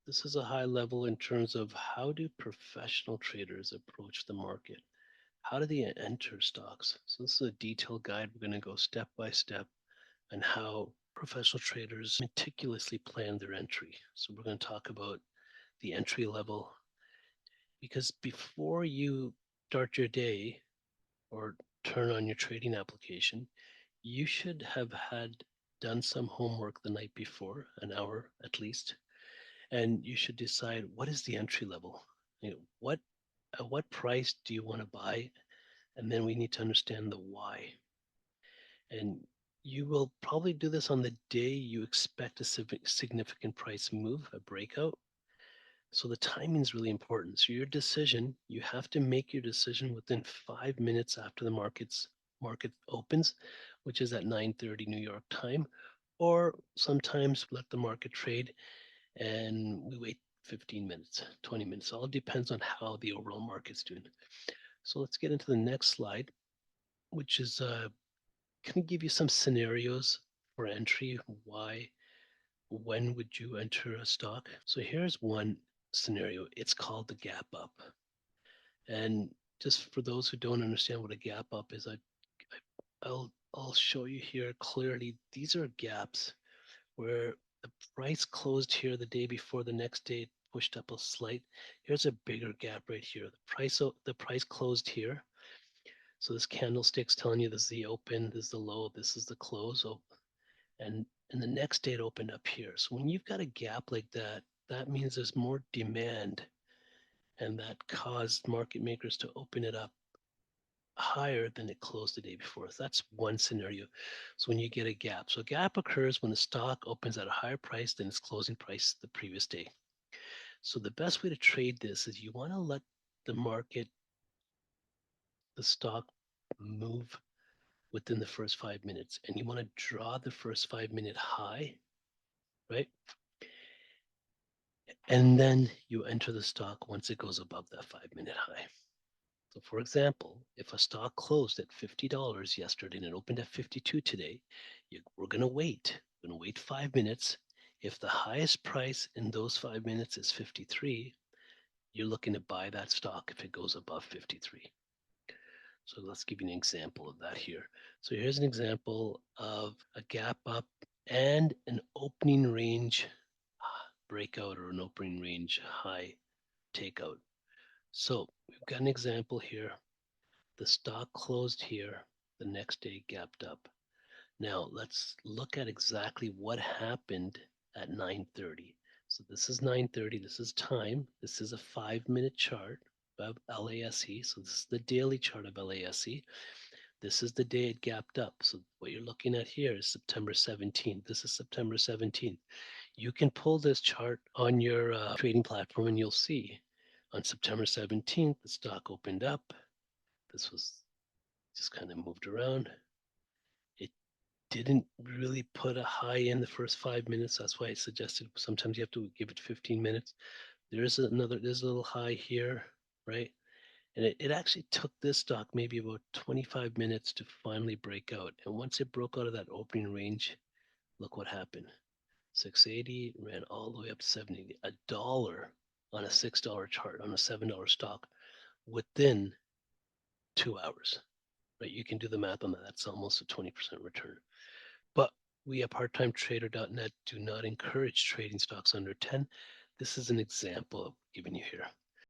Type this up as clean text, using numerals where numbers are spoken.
this is a high level in terms of how do professional traders approach the market? How do they enter stocks? So this is a detailed guide. We're going to go step by step on how professional traders meticulously plan their entry. So we're going to talk about the entry level because before you start your day or turn on your trading application, you should have had done some homework the night before, an hour at least, and you should decide what is the entry level. What at what price do you want to buy, and then we need to understand the why. And you will probably do this on the day you expect a significant price move, a breakout. So the timing is really important. So your decision, you have to make your decision within 5 minutes after the market opens, which is at 9:30 New York time, or sometimes let the market trade and we wait 15 minutes, 20 minutes. All depends on how the overall market's doing. So let's get into the next slide, which is can I give you some scenarios for entry? Why, when would you enter a stock? So here's one scenario. It's called the gap up. And just for those who don't understand what a gap up is, I'll show you here clearly. These are gaps where the price closed here the day before, the next day it pushed up a slight. Here's a bigger gap right here. The price closed here. So this candlestick's telling you this is the open, this is the low, this is the close. Oh, and the next day it opened up here. So when you've got a gap like that, that means there's more demand, and that caused market makers to open it up higher than it closed the day before. So that's one scenario. So when you get a gap, so a gap occurs when the stock opens at a higher price than its closing price the previous day. So the best way to trade this is you want to let the market, the stock move within the first 5 minutes, and you want to draw the first 5 minute high, right? And then you enter the stock once it goes above that 5 minute high. So for example, if a stock closed at $50 yesterday and it opened at 52 today, we're going to wait. We're going to wait 5 minutes. If the highest price in those 5 minutes is 53, you're looking to buy that stock if it goes above 53. So let's give you an example of that here. So here's an example of a gap up and an opening range breakout or an opening range high takeout. So we've got an example here. The stock closed here, the next day gapped up. Now let's look at exactly what happened at 9:30. So this is 9:30, this is time. This is a 5 minute chart of LASE. So this is the daily chart of LASE. This is the day it gapped up. So what you're looking at here is September 17th. This is September 17th. You can pull this chart on your trading platform and you'll see on September 17th, the stock opened up. This was just kind of moved around. It didn't really put a high in the first 5 minutes. That's why I suggested sometimes you have to give it 15 minutes. There's a little high here, right? And it actually took this stock maybe about 25 minutes to finally break out. And once it broke out of that opening range, look what happened. 680 ran all the way up to 780. A dollar on a $6 chart on a $7 stock within 2 hours, right? You can do the math on that. That's almost a 20% return. But we at parttimetrader.net do not encourage trading stocks under 10. This is an example of giving you here.